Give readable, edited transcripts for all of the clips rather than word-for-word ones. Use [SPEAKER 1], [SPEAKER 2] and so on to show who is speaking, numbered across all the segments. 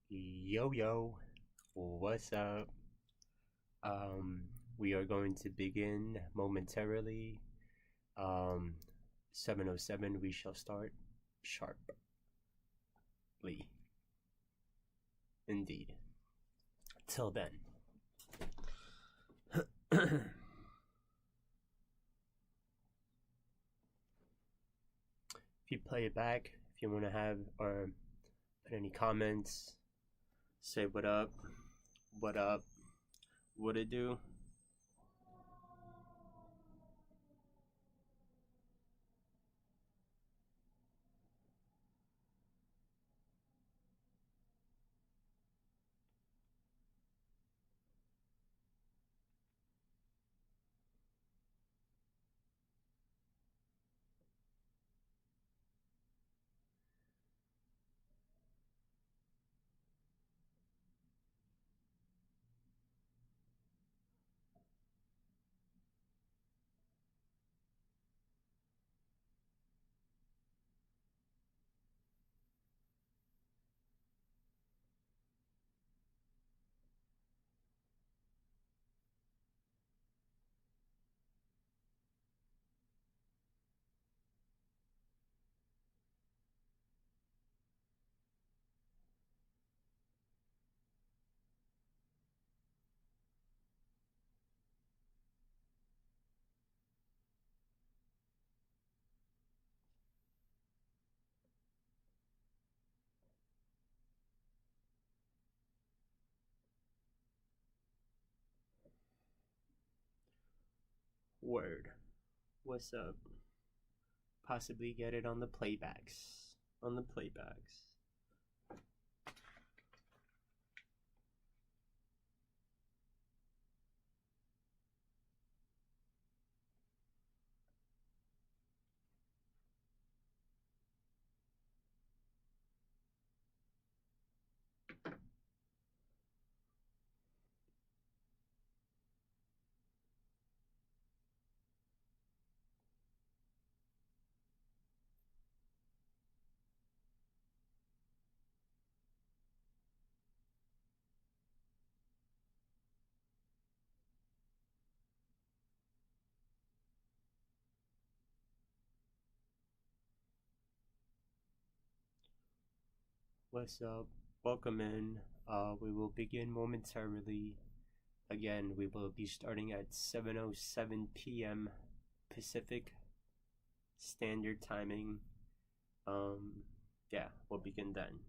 [SPEAKER 1] Yo yo, what's up? We are going to begin momentarily. Um, 7:07. We shall start sharply. Indeed. Till then. If you play it back, if you want to have or put any comments, say what up, what it do. Word. What's up? Possibly get it on the playbacks. On the playbacks. What's up? Welcome in. We will begin momentarily. Again, we will be starting at 7:07 p.m. Pacific Standard Timing. Yeah, we'll begin then.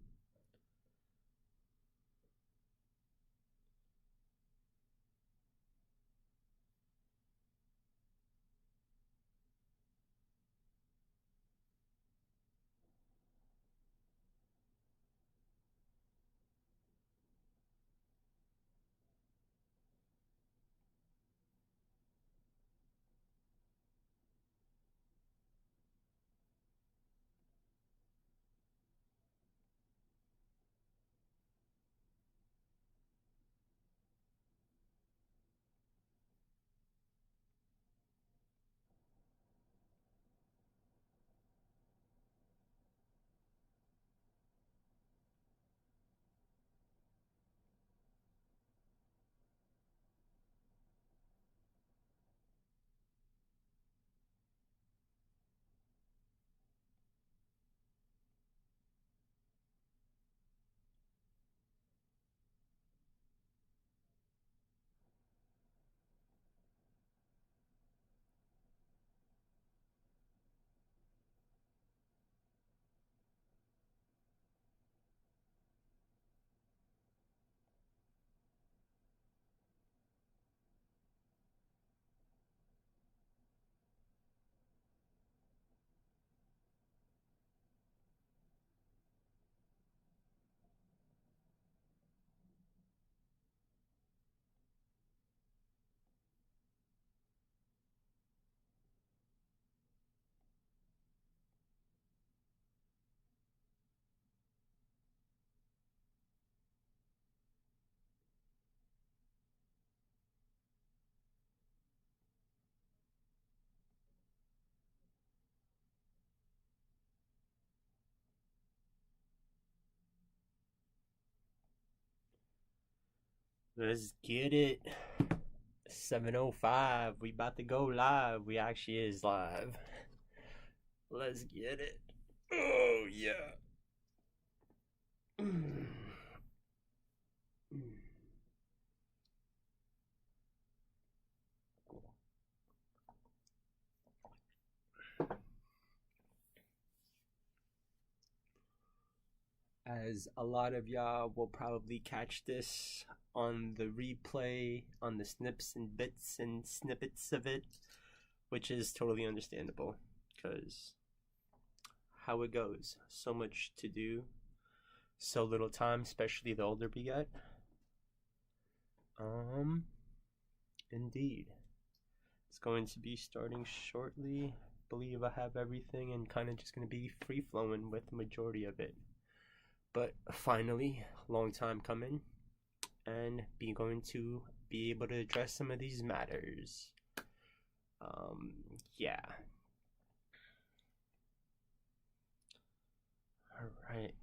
[SPEAKER 1] Let's get it. 7:05. We about to go live. We actually is live. Let's get it. Oh yeah. As a lot of y'all will probably catch this on the replay, on the snips and bits and snippets of it, which is totally understandable because how it goes. So much to do, so little time, especially the older we get. Indeed. It's going to be starting shortly. Believe I have everything and kind of just going to be free flowing with the majority of it. But finally, long time coming, and going to be able to address some of these matters. Yeah. All right.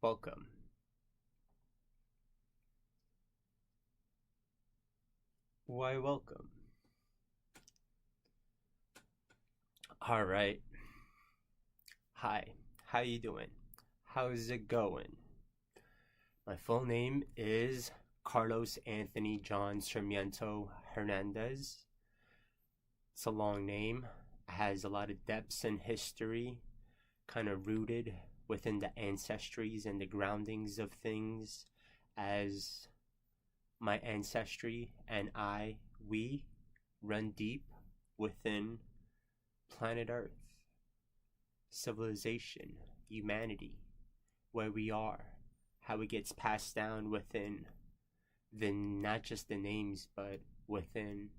[SPEAKER 1] Welcome. Why welcome? All right. Hi. How you doing? How's it going? My full name is Carlos Anthony John Sarmiento Hernandez. It's a long name. It has a lot of depths and history, kind of rooted within the ancestries and the groundings of things, as my ancestry and we run deep within planet Earth, civilization, humanity, where we are, how it gets passed down within not just the names, but within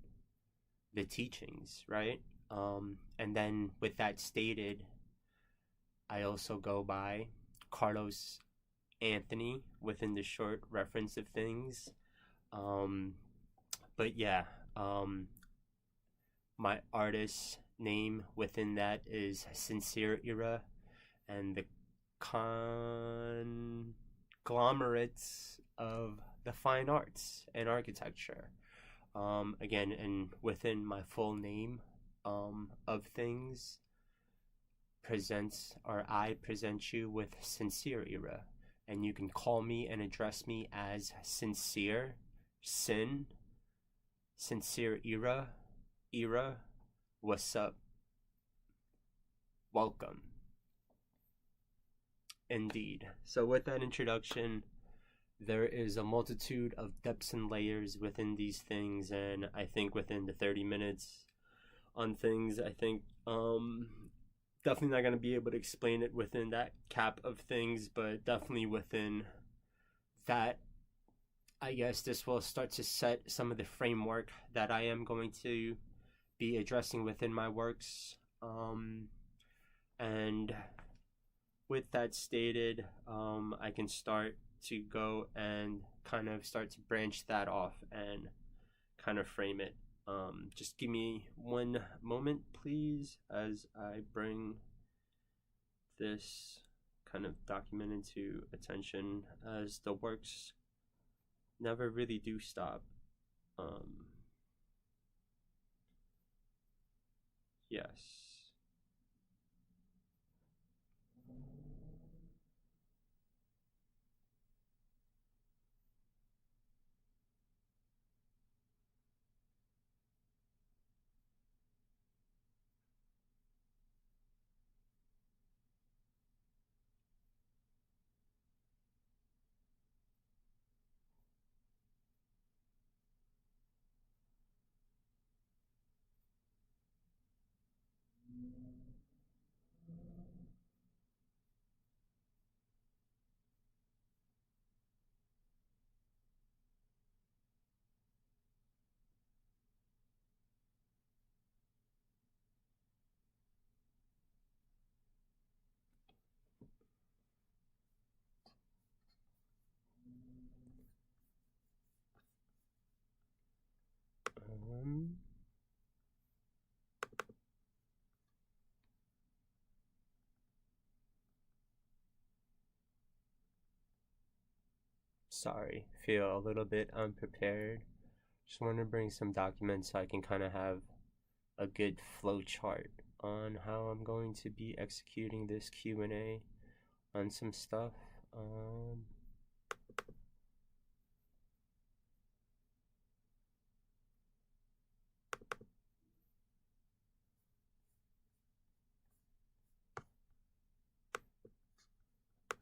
[SPEAKER 1] the teachings, right? And then with that stated, I also go by Carlos Anthony within the short reference of things. But yeah, my artist name within that is Sincere Era, and the conglomerates of the fine arts and architecture. Again, and within my full name of things, I present you with Sincere Era, and you can call me and address me as Sincere Era, what's up, welcome. Indeed. So with that introduction, there is a multitude of depths and layers within these things, and I think within the 30 minutes on things, I think definitely not going to be able to explain it within that cap of things, but definitely within that, I guess this will start to set some of the framework that I am going to be addressing within my works. And with that stated, I can start to go and kind of start to branch that off and kind of frame it. Just give me one moment, please, as I bring this kind of document into attention, as the works never really do stop. Yes. Sorry, feel a little bit unprepared. Just want to bring some documents so I can kind of have a good flow chart on how I'm going to be executing this Q&A on some stuff.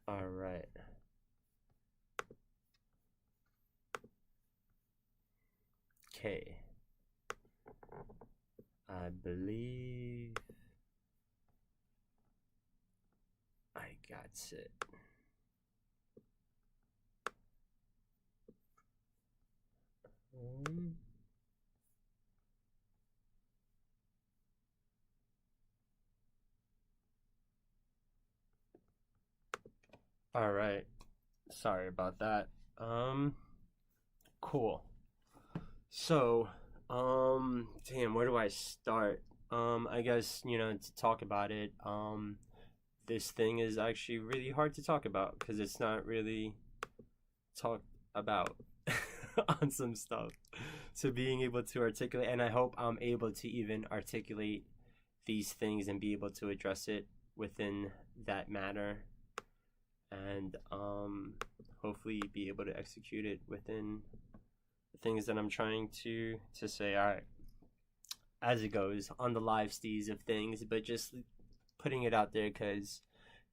[SPEAKER 1] All right. Okay. I believe I got it. All right. Sorry about that. Cool. So, damn, where do I start? I guess, to talk about it, this thing is actually really hard to talk about because it's not really talked about on some stuff. So being able to articulate, and I hope I'm able to even articulate these things and be able to address it within that manner, and hopefully be able to execute it within the things that I'm trying to say. All right, as it goes on the live steez of things, but just putting it out there because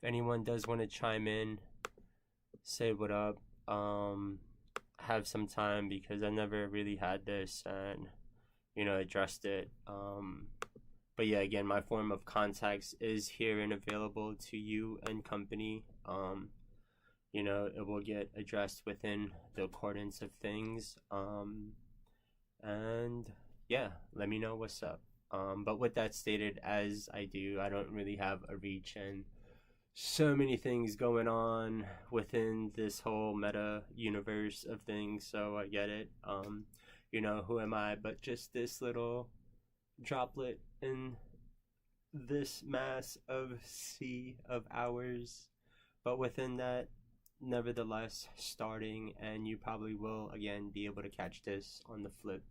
[SPEAKER 1] if anyone does want to chime in, say what up, have some time because I never really had this and addressed it. But yeah, again, my form of contacts is here and available to you and company. It will get addressed within the accordance of things. And yeah, let me know what's up. But with that stated, as I don't really have a reach and so many things going on within this whole meta universe of things, so I get it. Who am I but just this little droplet in this mass of sea of hours, but within that, nevertheless, starting, and you probably will again be able to catch this on the flip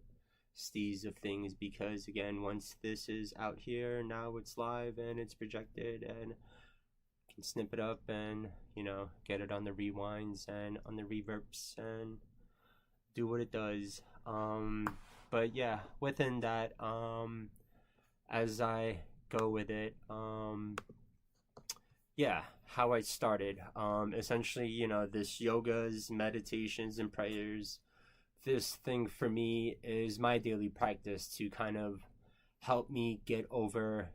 [SPEAKER 1] steez of things because again, once this is out here, now it's live and it's projected and can snip it up and get it on the rewinds and on the reverbs and do what it does. But yeah, within that, as I go with it, yeah, how I started, essentially, this yogas, meditations, and prayers, this thing for me is my daily practice to kind of help me get over,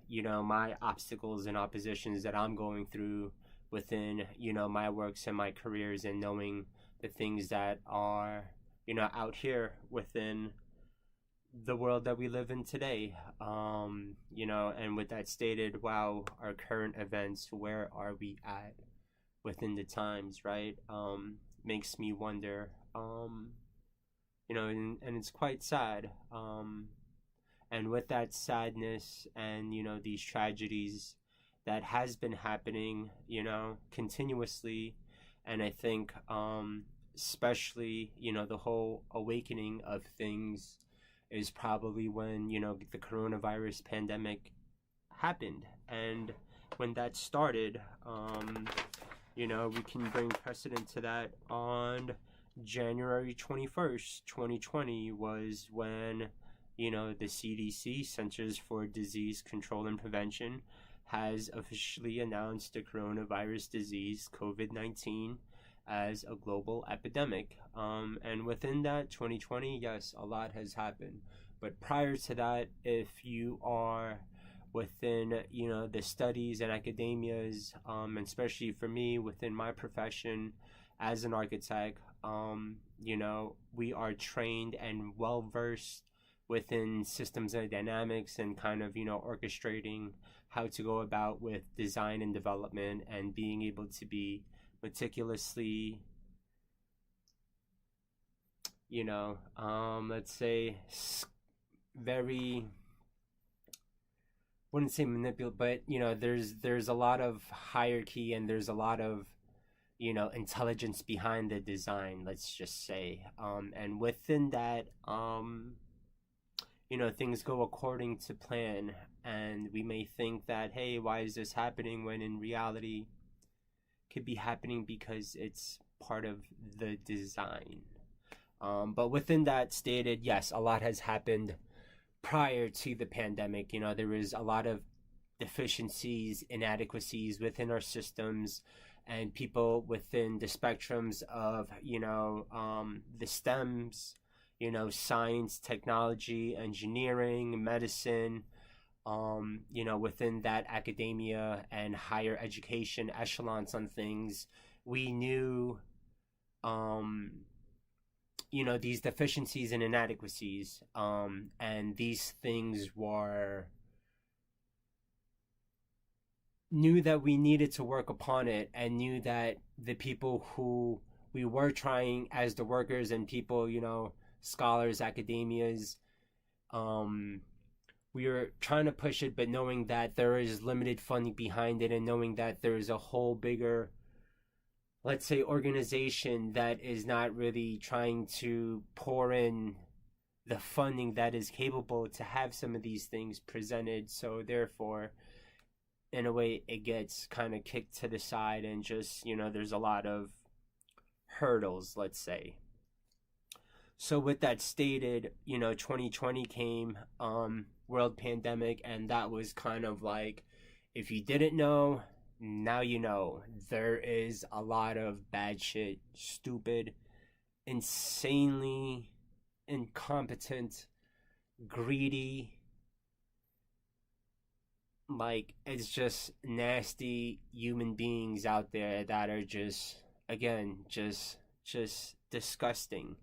[SPEAKER 1] my obstacles and oppositions that I'm going through within, my works and my careers, and knowing the things that are, out here within the world that we live in today. And with that stated, wow, our current events, where are we at within the times, right? Makes me wonder, and it's quite sad. And with that sadness and, these tragedies that has been happening, continuously, and I think, especially, the whole awakening of things is probably when, the coronavirus pandemic happened. And when that started, we can bring precedent to that on January 21st, 2020 was when, the CDC, Centers for Disease Control and Prevention, has officially announced the coronavirus disease, COVID-19, as a global epidemic. And within that, 2020, yes, a lot has happened. But prior to that, if you are within, the studies and academias, and especially for me, within my profession as an architect, we are trained and well-versed within systems and dynamics and kind of, orchestrating how to go about with design and development and being able to be meticulously, let's say, very, wouldn't say manipulate, but there's a lot of hierarchy, and there's a lot of intelligence behind the design, let's just say. And within that, things go according to plan, and we may think that, hey, why is this happening, when in reality it could be happening because it's part of the design. But within that stated, yes, a lot has happened prior to the pandemic. There was a lot of deficiencies, inadequacies within our systems, and people within the spectrums of, the STEMs, science, technology, engineering, medicine, within that academia and higher education echelons on things, we knew, these deficiencies and inadequacies, and these things were knew that we needed to work upon it, and knew that the people who we were trying as the workers and people, scholars, academias, we were trying to push it, but knowing that there is limited funding behind it, and knowing that there is a whole bigger, let's say, organization that is not really trying to pour in the funding that is capable to have some of these things presented. So therefore, in a way, it gets kind of kicked to the side, and just, there's a lot of hurdles, let's say. So with that stated, 2020 came, world pandemic, and that was kind of like, if you didn't know, now you know. There is a lot of bad shit, stupid, insanely incompetent, greedy, like, it's just nasty human beings out there that are just, again, just disgusting.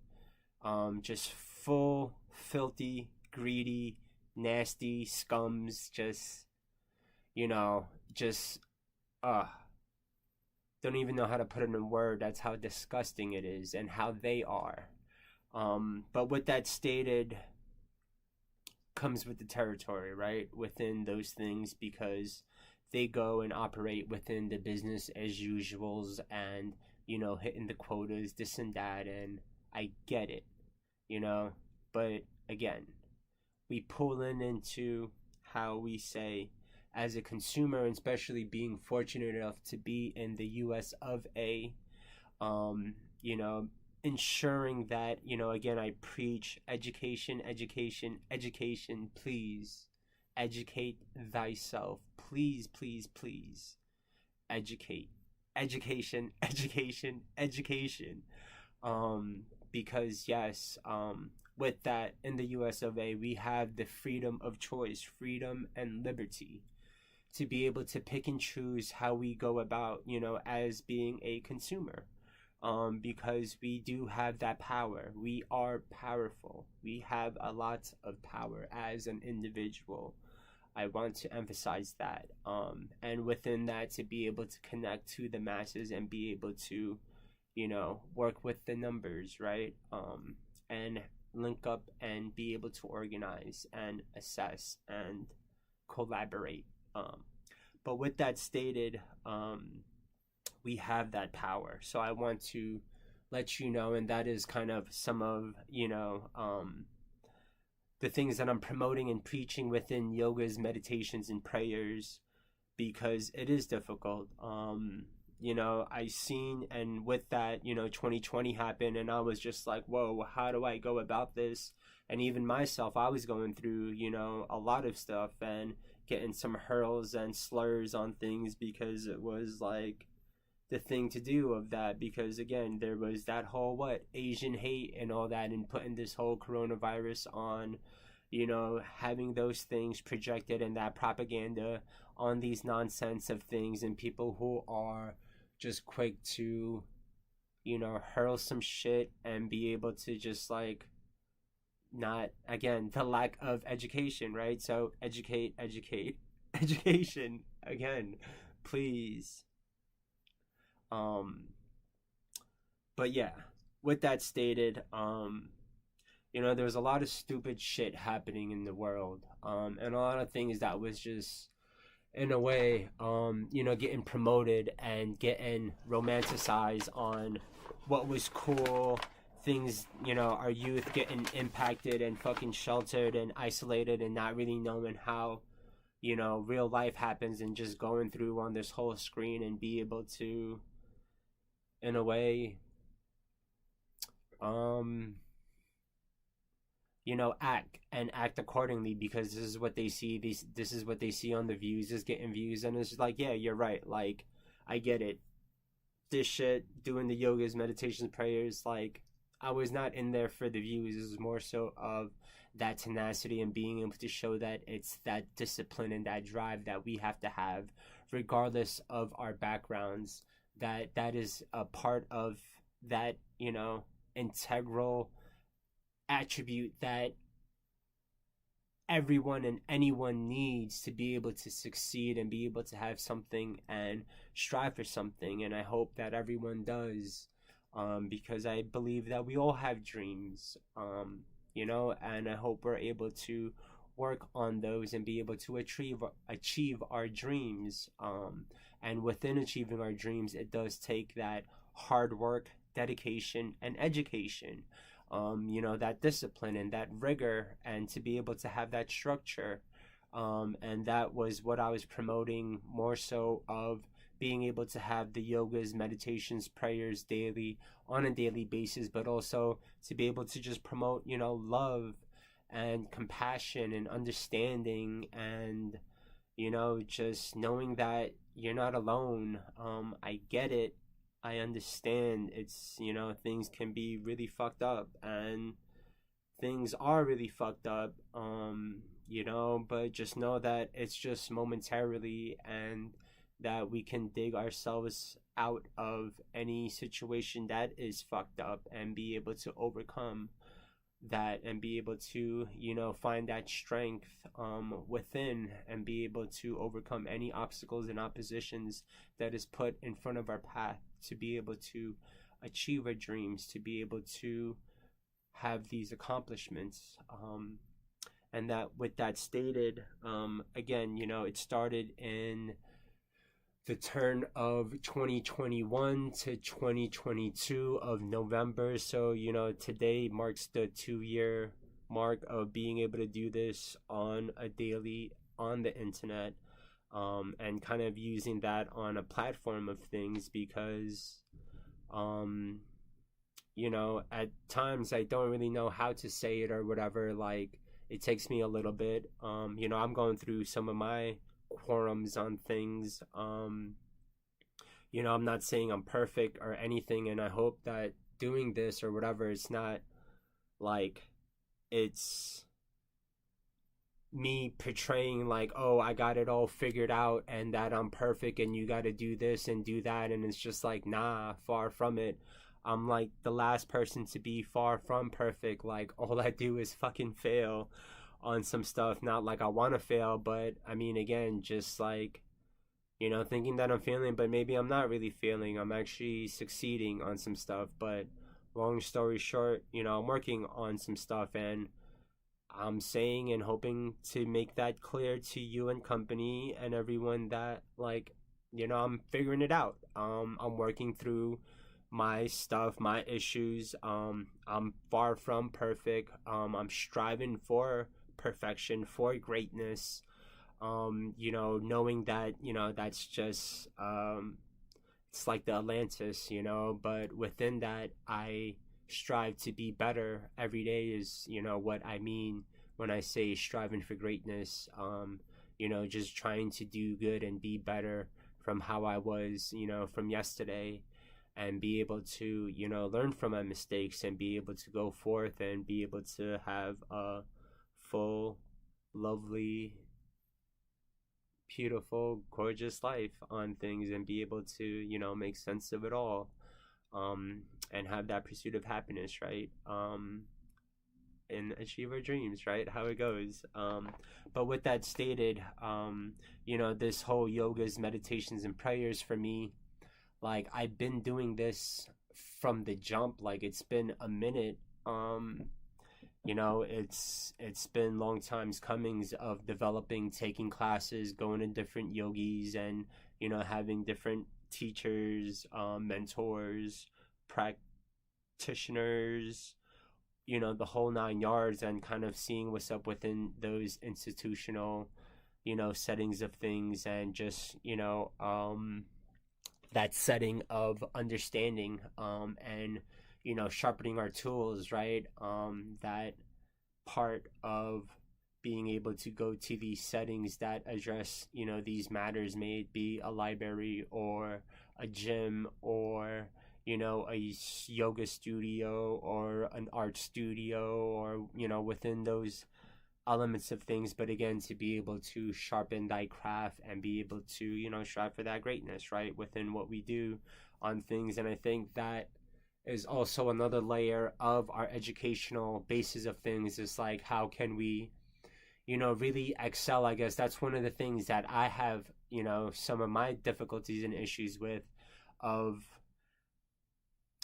[SPEAKER 1] Just full, filthy, greedy, nasty scums. Just, just, don't even know how to put it in a word. That's how disgusting it is, and how they are. But with that stated, comes with the territory, right? Within those things, because they go and operate within the business as usuals, and hitting the quotas, this and that, and I get it, but again, we pull into how we say, as a consumer, and especially being fortunate enough to be in the US of A, ensuring that, again, I preach education, education, education. Please educate thyself. Please, please, please educate. Education, education, education. Because yes, with that, in the US of A, we have the freedom of choice, freedom and liberty to be able to pick and choose how we go about, as being a consumer. Because we do have that power. We are powerful. We have a lot of power as an individual. I want to emphasize that. And within that, to be able to connect to the masses and be able to, work with the numbers, right? And link up and be able to organize and assess and collaborate. But with that stated, we have that power. So I want to let you know, and that is kind of some of, the things that I'm promoting and preaching within yogas, meditations, and prayers, because it is difficult. I seen, and with that, 2020 happened, and I was just like, whoa, how do I go about this? And even myself, I was going through, a lot of stuff, and getting some hurls and slurs on things, because it was like the thing to do of that, because again, there was that whole Asian hate and all that, and putting this whole coronavirus on, having those things projected, and that propaganda on these nonsense of things, and people who are just quick to hurl some shit and be able to just not, again, the lack of education, right? So educate education, again, please. But yeah, with that stated, there's a lot of stupid shit happening in the world, and a lot of things that was just in a way, getting promoted and getting romanticized on what was cool. Things, our youth getting impacted and fucking sheltered and isolated and not really knowing how, real life happens, and just going through on this whole screen and be able to, in a way, um, act accordingly, because this is what they see. This is what they see on the views, is getting views, and it's like, yeah, you're right. Like, I get it. This shit, doing the yogas, meditations, prayers, like, I was not in there for the views. It was more so of that tenacity and being able to show that it's that discipline and that drive that we have to have, regardless of our backgrounds. That is a part of that, integral attribute that everyone and anyone needs to be able to succeed and be able to have something and strive for something. And I hope that everyone does, because I believe that we all have dreams, and I hope we're able to work on those and be able to achieve our dreams. And within achieving our dreams, it does take that hard work, dedication, and education, that discipline and that rigor, and to be able to have that structure. And that was what I was promoting, more so of being able to have the yogas, meditations, prayers daily, on a daily basis, but also to be able to just promote, love and compassion and understanding, and, just knowing that you're not alone. I get it. I understand. It's, things can be really fucked up, and things are really fucked up, but just know that it's just momentarily, and that we can dig ourselves out of any situation that is fucked up and be able to overcome that, and be able to, find that strength within, and be able to overcome any obstacles and oppositions that is put in front of our path, to be able to achieve our dreams, to be able to have these accomplishments. And that, with that stated, again, it started in the turn of 2021 to 2022 of November. So, today marks the 2-year mark of being able to do this on a daily on the internet, and kind of using that on a platform of things, because, at times I don't really know how to say it or whatever. Like, it takes me a little bit. I'm going through some of my quorums on things. I'm not saying I'm perfect or anything, and I hope that doing this or whatever, it's not like it's me portraying like, oh, I got it all figured out and that I'm perfect and you got to do this and do that. And it's just like, nah, far from it. I'm like the last person to be far from perfect. Like, all I do is fucking fail on some stuff. Not like I want to fail, but I mean, again, just like, thinking that I'm failing, but maybe I'm not really failing. I'm actually succeeding on some stuff. But long story short, I'm working on some stuff, and I'm saying and hoping to make that clear to you and company and everyone that, like, I'm figuring it out. I'm working through my stuff, my issues. I'm far from perfect. I'm striving for perfection, for greatness. Knowing that, that's just, it's like the Atlantis, but within that, I strive to be better every day, is, what I mean when I say striving for greatness. Just trying to do good and be better from how I was, from yesterday, and be able to, learn from my mistakes and be able to go forth and be able to have a full, lovely, beautiful, gorgeous life on things, and be able to, make sense of it all, and have that pursuit of happiness, right? And achieve our dreams, right? How it goes. But with that stated, this whole yogas, meditations, and prayers for me, like, I've been doing this from the jump. Like, it's been a minute. It's been long times comings of developing, taking classes, going to different yogis, and having different teachers, mentors, practitioners, the whole nine yards, and kind of seeing what's up within those institutional, settings of things, and just, that setting of understanding, and, sharpening our tools, right? That part of being able to go to these settings that address, these matters, may it be a library or a gym or a yoga studio or an art studio, or within those elements of things. But again, to be able to sharpen thy craft and be able to strive for that greatness, right, within what we do on things. And I think that is also another layer of our educational basis of things, is like, how can we really excel? I guess that's one of the things that I have some of my difficulties and issues with, of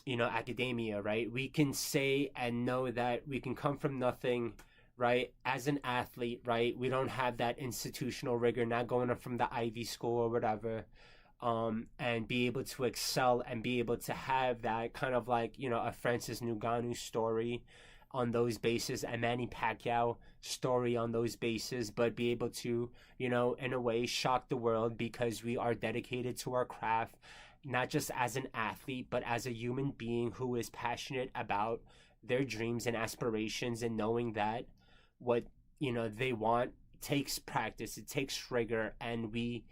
[SPEAKER 1] academia, right? We can say and know that we can come from nothing, right? As an athlete, right? We don't have that institutional rigor, not going up from the Ivy School or whatever, and be able to excel and be able to have that kind of like, a Francis Ngannou story on those bases, a Manny Pacquiao story on those bases, but be able to, in a way, shock the world because we are dedicated to our craft, not just as an athlete, but as a human being who is passionate about their dreams and aspirations, and knowing that what they want takes practice, it takes rigor. And we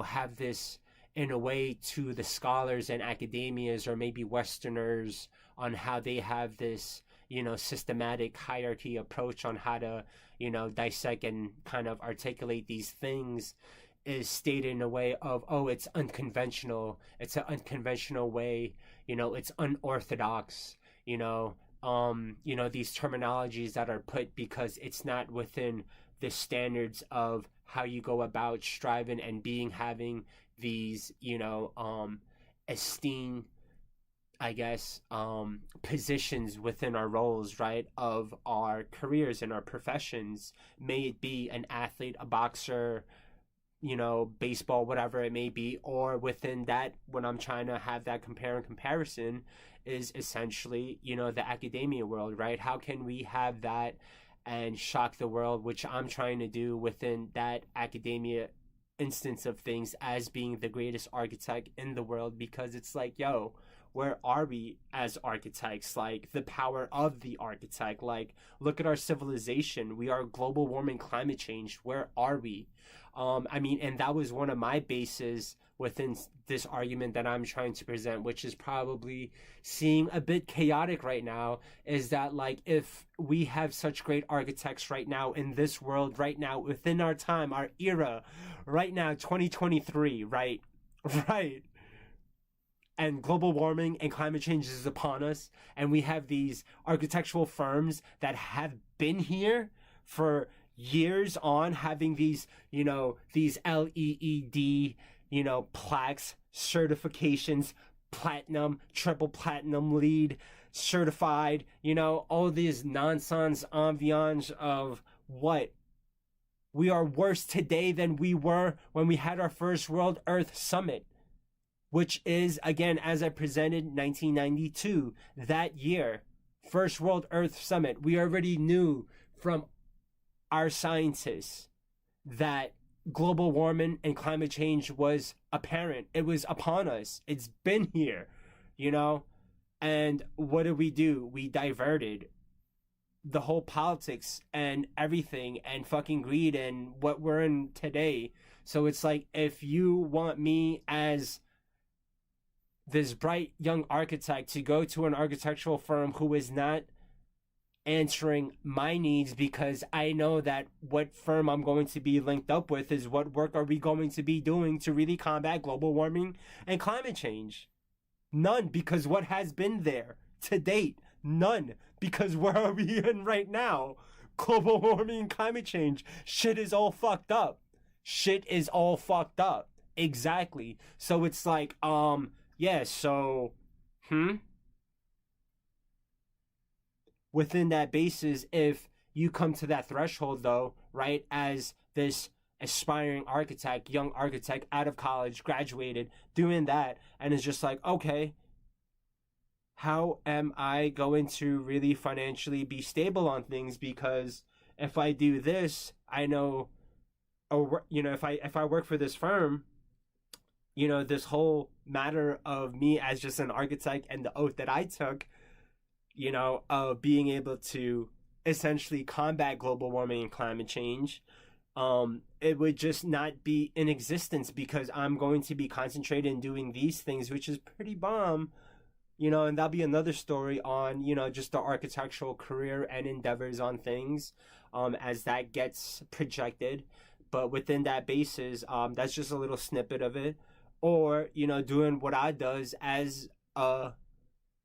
[SPEAKER 1] have this, in a way, to the scholars and academias, or maybe Westerners, on how they have this systematic hierarchy approach on how to dissect and kind of articulate these things, is stated in a way of, oh, it's unconventional, it's an unconventional way, it's unorthodox, these terminologies that are put because it's not within the standards of how you go about striving and having these, esteemed, I guess, positions within our roles, right, of our careers and our professions. May it be an athlete, a boxer, baseball, whatever it may be, or within that, when I'm trying to have that comparison, is essentially, the academia world, right? How can we have that and shock the world, which I'm trying to do within that academia instance of things, as being the greatest architect in the world? Because it's like, yo, where are we as architects? Like, the power of the architect. Like, look at our civilization. We are global warming, climate change. Where are we? And that was one of my bases within this argument that I'm trying to present, which is probably seeming a bit chaotic right now, is that, like, if we have such great architects right now in this world, right now, within our time, our era, right now, 2023, right? Right. And global warming and climate change is upon us, and we have these architectural firms that have been here for years on, having these, these LEED, plaques, certifications, platinum, triple platinum LEED certified, all these nonsense ambiance of what? We are worse today than we were when we had our first World Earth Summit, which is, again, as I presented, 1992, that year, first World Earth Summit. We already knew from our scientists that global warming and climate change was apparent. It was upon us. It's been here, And what did we do? We diverted the whole politics and everything, and fucking greed, and what we're in today. So it's like, if you want me as this bright young architect to go to an architectural firm who is not answering my needs, because I know that what firm I'm going to be linked up with is what work are we going to be doing to really combat global warming and climate change? None, because what has been there to date? None, because where are we in right now? Global warming and climate change. Shit is all fucked up. Shit is all fucked up. Exactly. So it's like, yeah, so, within that basis, if you come to that threshold, though, right, as this aspiring architect, young architect out of college, graduated, doing that, and it's just like, okay, how am I going to really financially be stable on things? Because if I do this, I know, or if I work for this firm, this whole matter of me as just an architect and the oath that I took, of being able to essentially combat global warming and climate change, it would just not be in existence, because I'm going to be concentrated in doing these things, which is pretty bomb, and that'll be another story on, just the architectural career and endeavors on things, as that gets projected. But within that basis, that's just a little snippet of it. Or, doing what I does as a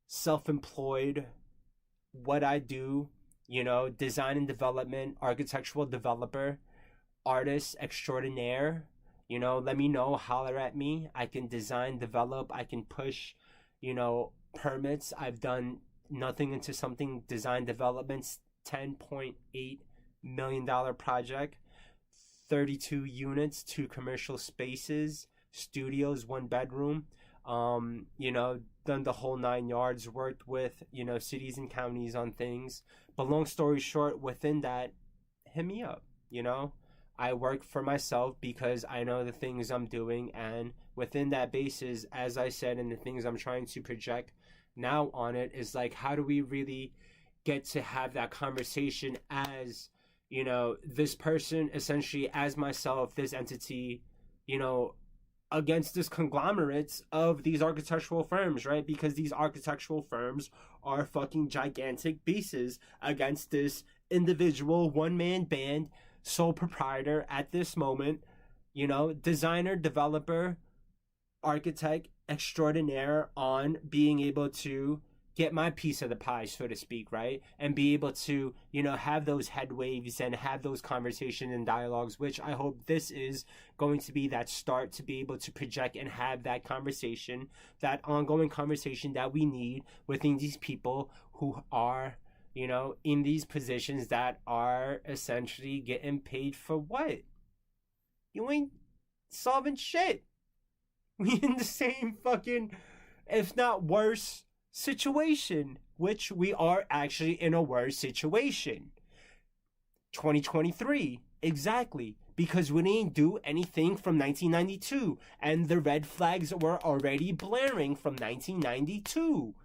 [SPEAKER 1] self-employed, what I do, design and development, architectural developer, artist extraordinaire. Let me know, holler at me. I can design, develop, I can push, permits. I've done nothing into something, design developments, $10.8 million project, 32 units, 2 commercial spaces, studios, 1 bedroom, done the whole 9 yards, worked with, cities and counties on things. But long story short, within that, hit me up, I work for myself because I know the things I'm doing, and within that basis, as I said, and the things I'm trying to project now on it is like, how do we really get to have that conversation as, this person, essentially as myself, this entity, against this conglomerates of these architectural firms, right? Because these architectural firms are fucking gigantic beasts against this individual one-man band, sole proprietor at this moment, designer, developer, architect extraordinaire, on being able to get my piece of the pie, so to speak, right? And be able to, have those head waves and have those conversations and dialogues, which I hope this is going to be that start to be able to project and have that conversation, that ongoing conversation that we need within these people who are, in these positions that are essentially getting paid for what? You ain't solving shit. We in the same fucking, if not worse, situation, which we are actually in a worse situation. 2023, exactly, because we didn't do anything from 1992, and the red flags were already blaring from 1992.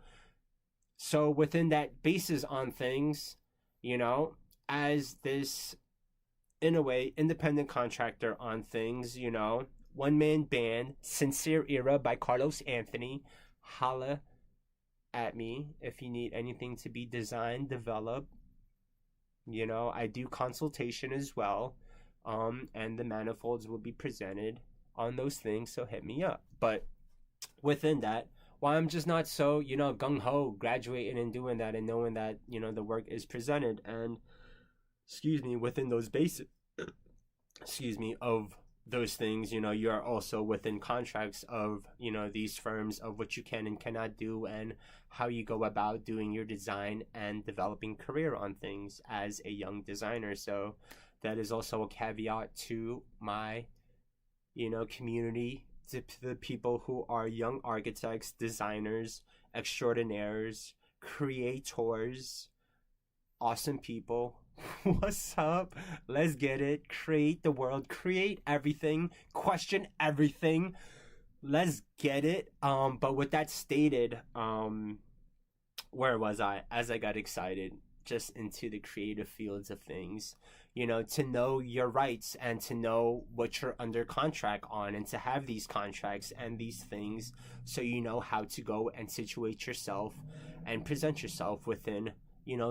[SPEAKER 1] So within that basis on things, as this, in a way, independent contractor on things, one-man band, Sincere Era by Carlos Anthony, holla at me if you need anything to be designed, developed. I do consultation as well, and the manifolds will be presented on those things, so hit me up. But within that, why I'm just not so, gung-ho graduating and doing that and knowing that, the work is presented, and, within those bases, of those things, you are also within contracts of, these firms, of what you can and cannot do, and how you go about doing your design and developing career on things as a young designer. So that is also a caveat to my, community, to the people who are young architects, designers, extraordinaires, creators, awesome people. What's up? Let's get it. Create the world, create everything, question everything. Let's get it. But with that stated, where was I? As I got excited just into the creative fields of things, to know your rights and to know what you're under contract on, and to have these contracts and these things, so you know how to go and situate yourself and present yourself within,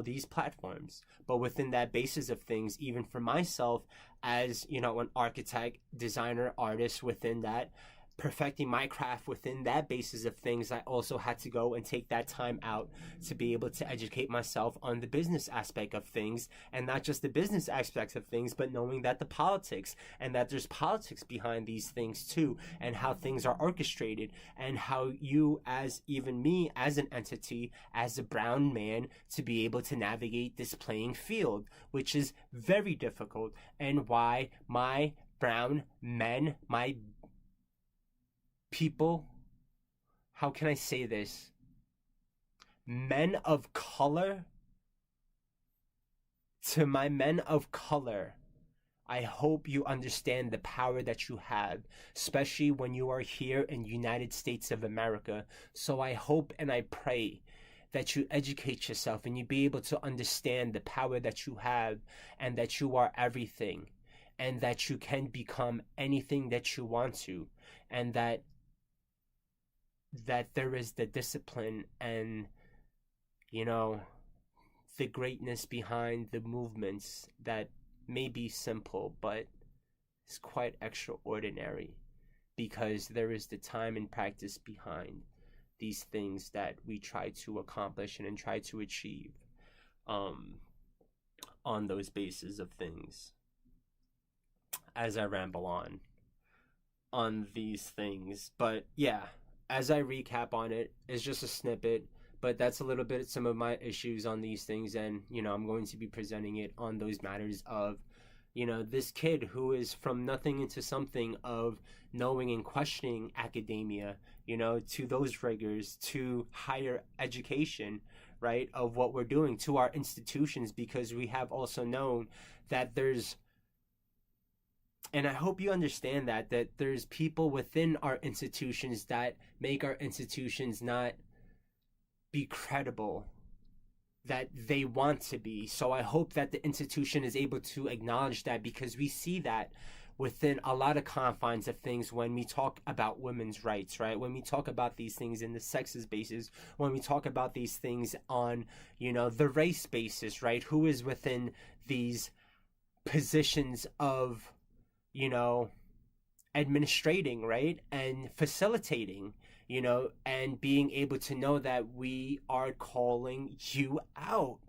[SPEAKER 1] these platforms. But within that basis of things, even for myself as, an architect, designer, artist, within that, perfecting my craft within that basis of things, I also had to go and take that time out to be able to educate myself on the business aspect of things, and not just the business aspects of things, but knowing that the politics, and that there's politics behind these things too, and how things are orchestrated, and how you, as even me as an entity, as a brown man, to be able to navigate this playing field, which is very difficult, and why my brown men, my people, how can I say this? Men of color, to my men of color, I hope you understand the power that you have, especially when you are here in the United States of America. So I hope and I pray that you educate yourself and you be able to understand the power that you have, and that you are everything, and that you can become anything that you want to, and that there is the discipline and, you know, the greatness behind the movements that may be simple, but is quite extraordinary, because there is the time and practice behind these things that we try to accomplish and try to achieve on those bases of things. As I ramble on these things, but yeah, as I recap on it, it's just a snippet, but that's a little bit some of my issues on these things, and I'm going to be presenting it on those matters of this kid who is from nothing into something, of knowing and questioning academia, to those rigors, to higher education, right, of what we're doing, to our institutions, because we have also known that there's, and I hope you understand that there's people within our institutions that make our institutions not be credible that they want to be. So I hope that the institution is able to acknowledge that, because we see that within a lot of confines of things when we talk about women's rights, right? When we talk about these things in the sexist basis, when we talk about these things on, the race basis, right? Who is within these positions of, administrating, right? And facilitating, and being able to know that we are calling you out.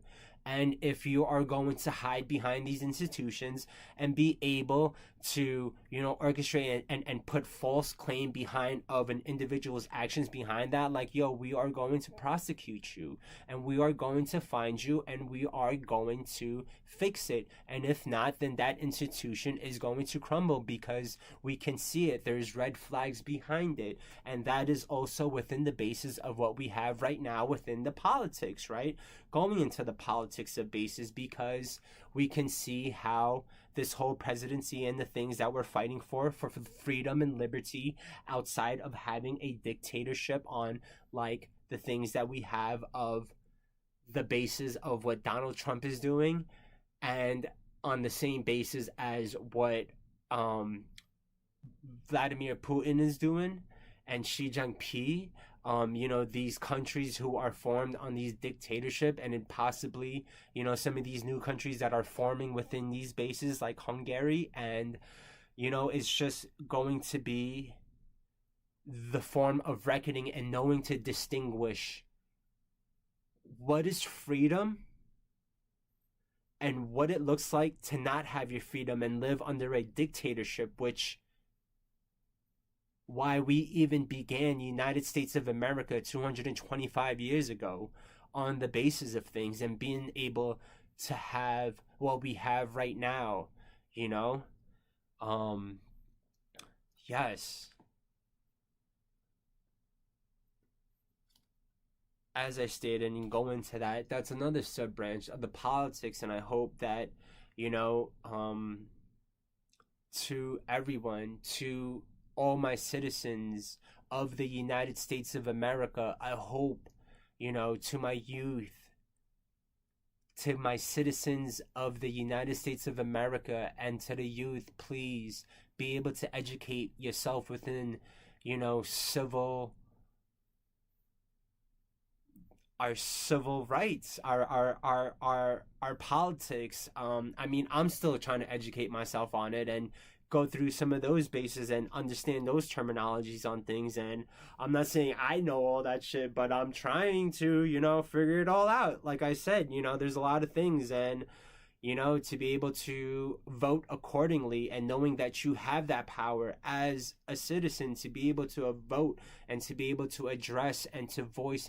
[SPEAKER 1] And if you are going to hide behind these institutions and be able to, orchestrate and put false claim behind of an individual's actions behind that, like, we are going to prosecute you, and we are going to find you, and we are going to fix it. And if not, then that institution is going to crumble, because we can see it. There's red flags behind it. And that is also within the basis of what we have right now within the politics, right? Going into the politics of bases, because we can see how this whole presidency and the things that we're fighting for freedom and liberty, outside of having a dictatorship on, like, the things that we have of the basis of what Donald Trump is doing, and on the same basis as what Vladimir Putin is doing, and Xi Jinping, these countries who are formed on these dictatorship, and then possibly, some of these new countries that are forming within these bases, like Hungary, and, it's just going to be the form of reckoning and knowing to distinguish what is freedom and what it looks like to not have your freedom and live under a dictatorship, which why we even began United States of America 225 years ago, on the basis of things, and being able to have what we have right now, yes. As I stated, and go into that, that's another sub branch of the politics, and I hope that, to everyone, to all my citizens of the United States of America, I hope, to my youth, to my citizens of the United States of America, and to the youth, please be able to educate yourself within, our civil rights, our politics. I mean, I'm still trying to educate myself on it, and go through some of those bases and understand those terminologies on things. And I'm not saying I know all that shit, but I'm trying to, figure it all out. Like I said, there's a lot of things, and to be able to vote accordingly, and knowing that you have that power as a citizen to be able to vote and to be able to address and to voice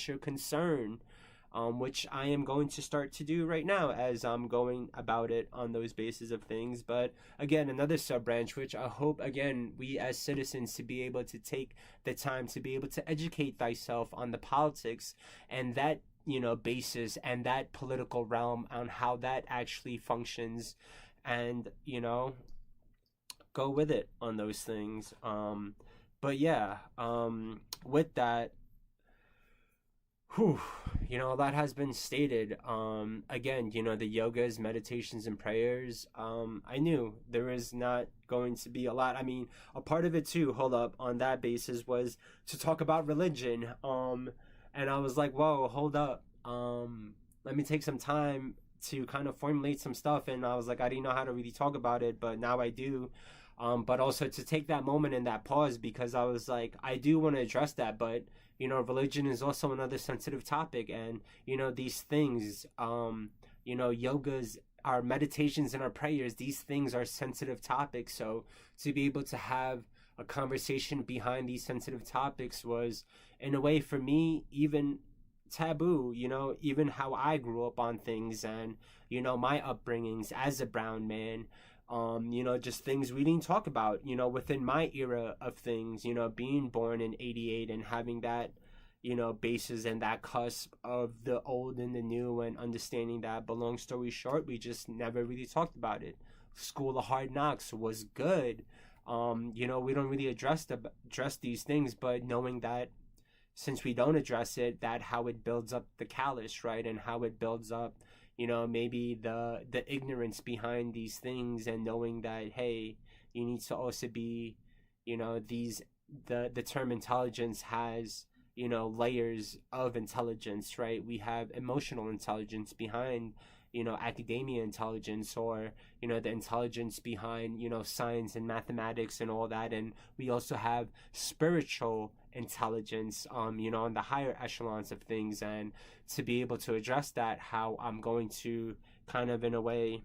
[SPEAKER 1] your concern, which I am going to start to do right now as I'm going about it on those bases of things. But again, another sub branch, which I hope, again, we as citizens to be able to take the time to be able to educate thyself on the politics and that basis and that political realm, on how that actually functions, and go with it on those things. But yeah, with that, a lot has been stated. Again, the yogas, meditations, and prayers. I knew there was not going to be a lot. I mean, a part of it too, hold up, on that basis was to talk about religion. And I was like, whoa, hold up. Let me take some time to kind of formulate some stuff. And I was like, I didn't know how to really talk about it, but now I do. But also to take that moment and that pause, because I was like, I do want to address that, but religion is also another sensitive topic. And these things, yogas, our meditations and our prayers, these things are sensitive topics. So to be able to have a conversation behind these sensitive topics was, in a way, for me, even taboo. Even how I grew up on things, and my upbringings as a brown man, just things we didn't talk about, within my era of things, being born in 88 and having that, basis and that cusp of the old and the new, and understanding that. But long story short, we just never really talked about it. School of Hard Knocks was good. We don't really address these things, but knowing that since we don't address it, that how it builds up the callous, right? And how it builds up, maybe the ignorance behind these things, and knowing that, hey, you need to also be, the term intelligence has, layers of intelligence, right? We have emotional intelligence behind, academia intelligence, or, the intelligence behind, science and mathematics and all that. And we also have spiritual intelligence, on the higher echelons of things. And to be able to address that, how I'm going to kind of, in a way,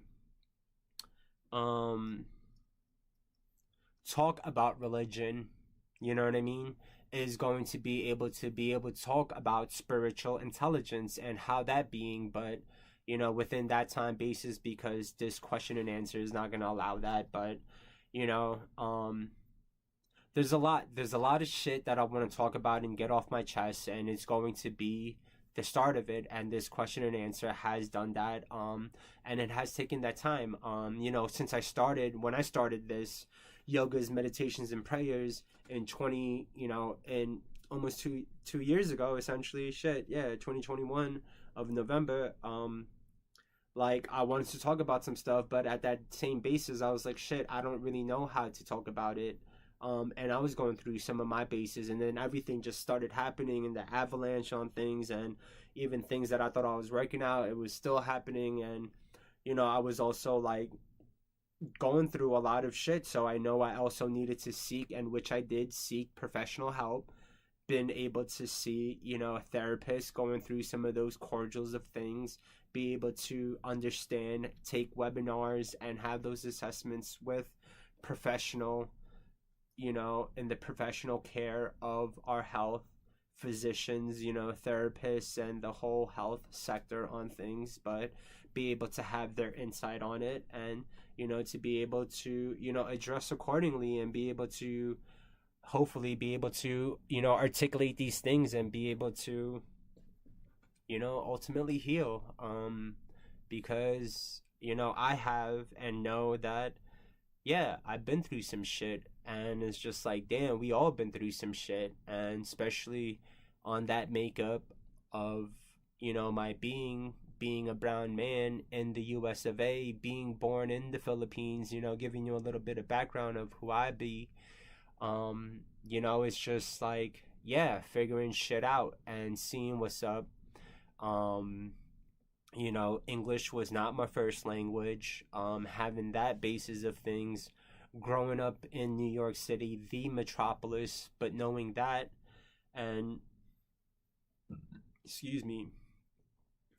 [SPEAKER 1] talk about religion, you know what I mean, is going to be able to talk about spiritual intelligence and how that being, but within that time basis, because this question and answer is not going to allow that. But there's a lot of shit that I want to talk about and get off my chest, and it's going to be the start of it. And this question and answer has done that, and it has taken that time, since when I started this yogas, meditations, and prayers in in almost two years ago, essentially. 2021 of November. Like, I wanted to talk about some stuff, but at that same basis, I was like, shit, I don't really know how to talk about it. And I was going through some of my bases, and then everything just started happening, and the avalanche on things, and even things that I thought I was working out, it was still happening. And I was also like going through a lot of shit, so I know I also needed to seek, and which I did seek, professional help. Been able to see, a therapist, going through some of those cordials of things, be able to understand, take webinars, and have those assessments with professional, in the professional care of our health, physicians, therapists, and the whole health sector on things, but be able to have their insight on it, and, to be able to, address accordingly, and be able to hopefully be able to, articulate these things, and be able to, ultimately heal. Because, I have, and know that, yeah, I've been through some shit, and it's just like, damn, we all been through some shit. And especially on that makeup of, my being a brown man in the US of A, being born in the Philippines, giving you a little bit of background of who I be. It's just like, yeah, figuring shit out and seeing what's up. English was not my first language. Having that basis of things growing up in New York City, the metropolis, but knowing that, and excuse me,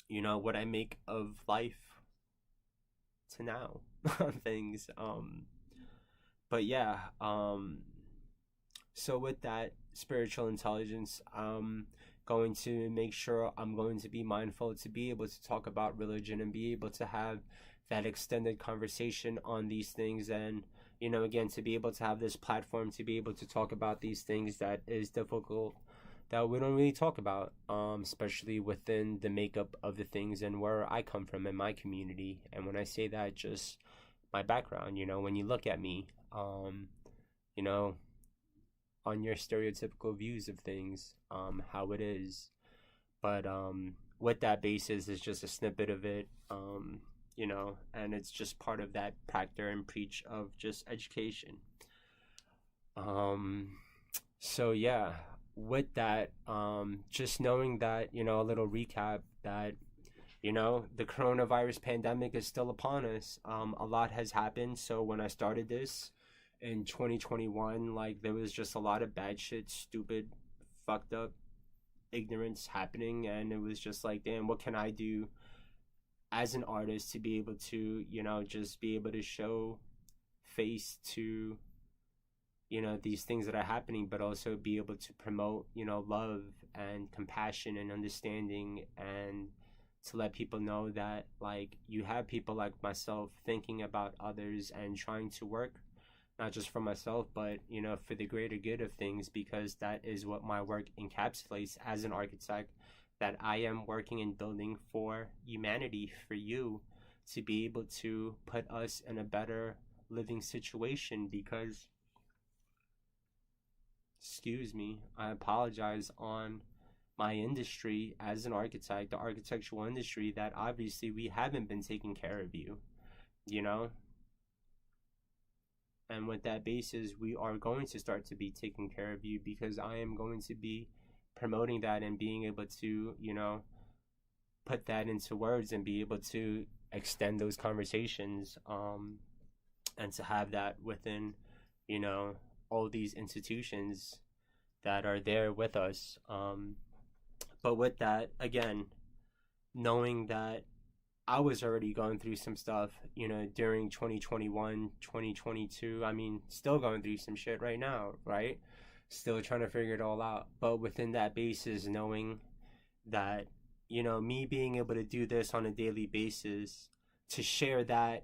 [SPEAKER 1] what I make of life to now things. But yeah, so with that spiritual intelligence, going to make sure I'm going to be mindful to be able to talk about religion and be able to have that extended conversation on these things, and again, to be able to have this platform to be able to talk about these things that is difficult, that we don't really talk about, especially within the makeup of the things and where I come from in my community. And when I say that, just my background, when you look at me, you know on your stereotypical views of things, how it is. But with that basis is just a snippet of it, and it's just part of that practice and preach of just education. So yeah, with that, just knowing that, a little recap that, the coronavirus pandemic is still upon us. A lot has happened. So when I started this in 2021, like, there was just a lot of bad shit, stupid, fucked up ignorance happening, and it was just like, damn, what can I do as an artist to be able to, just be able to show face to, these things that are happening, but also be able to promote, love and compassion and understanding, and to let people know that, like, you have people like myself thinking about others and trying to work not just for myself, but for the greater good of things, because that is what my work encapsulates as an architect, that I am working and building for humanity, for you, to be able to put us in a better living situation. Because, excuse me, I apologize, on my industry as an architect, the architectural industry, that obviously we haven't been taking care of you, and with that basis, we are going to start to be taking care of you, because I am going to be promoting that and being able to, put that into words and be able to extend those conversations, and to have that within, all these institutions that are there with us. But with that, again, knowing that I was already going through some stuff, during 2021, 2022. I mean, still going through some shit right now, right? Still trying to figure it all out. But within that basis, knowing that, me being able to do this on a daily basis, to share that,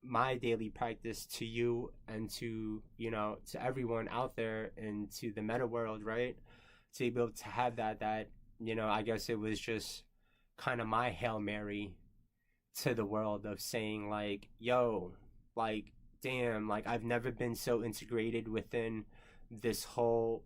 [SPEAKER 1] my daily practice, to you and to, to everyone out there and to the meta world, right? To be able to have that, I guess it was just kind of my Hail Mary to the world, of saying, like, yo, like, damn, like, I've never been so integrated within this whole,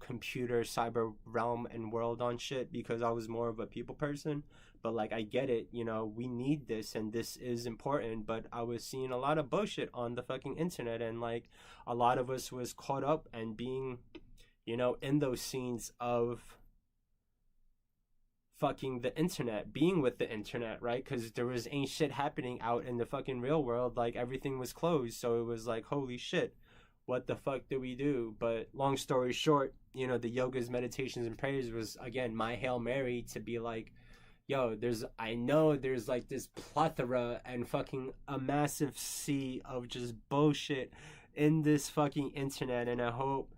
[SPEAKER 1] computer cyber realm and world on shit, because I was more of a people person. But, like, I get it, we need this and this is important, but I was seeing a lot of bullshit on the fucking internet, and, like, a lot of us was caught up and being, in those scenes of fucking the internet, being with the internet, right? Because there was ain't shit happening out in the fucking real world. Like, everything was closed, so it was like, holy shit, what the fuck do we do? But long story short, the yogas, meditations, and prayers was, again, my Hail Mary to be like, yo, I know there's like this plethora and fucking a massive sea of just bullshit in this fucking internet, and I hope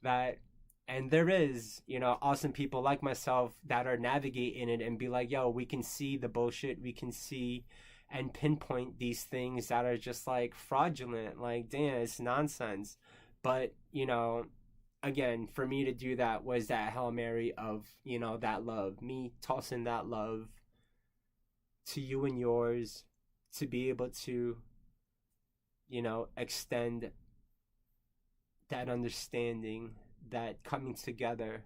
[SPEAKER 1] that, and there is, awesome people like myself that are navigating it and be like, yo, we can see the bullshit, we can see and pinpoint these things that are just like fraudulent, like, damn, it's nonsense. But, again, for me to do that was that Hail Mary of, that love, me tossing that love to you and yours, to be able to, extend that understanding, that coming together,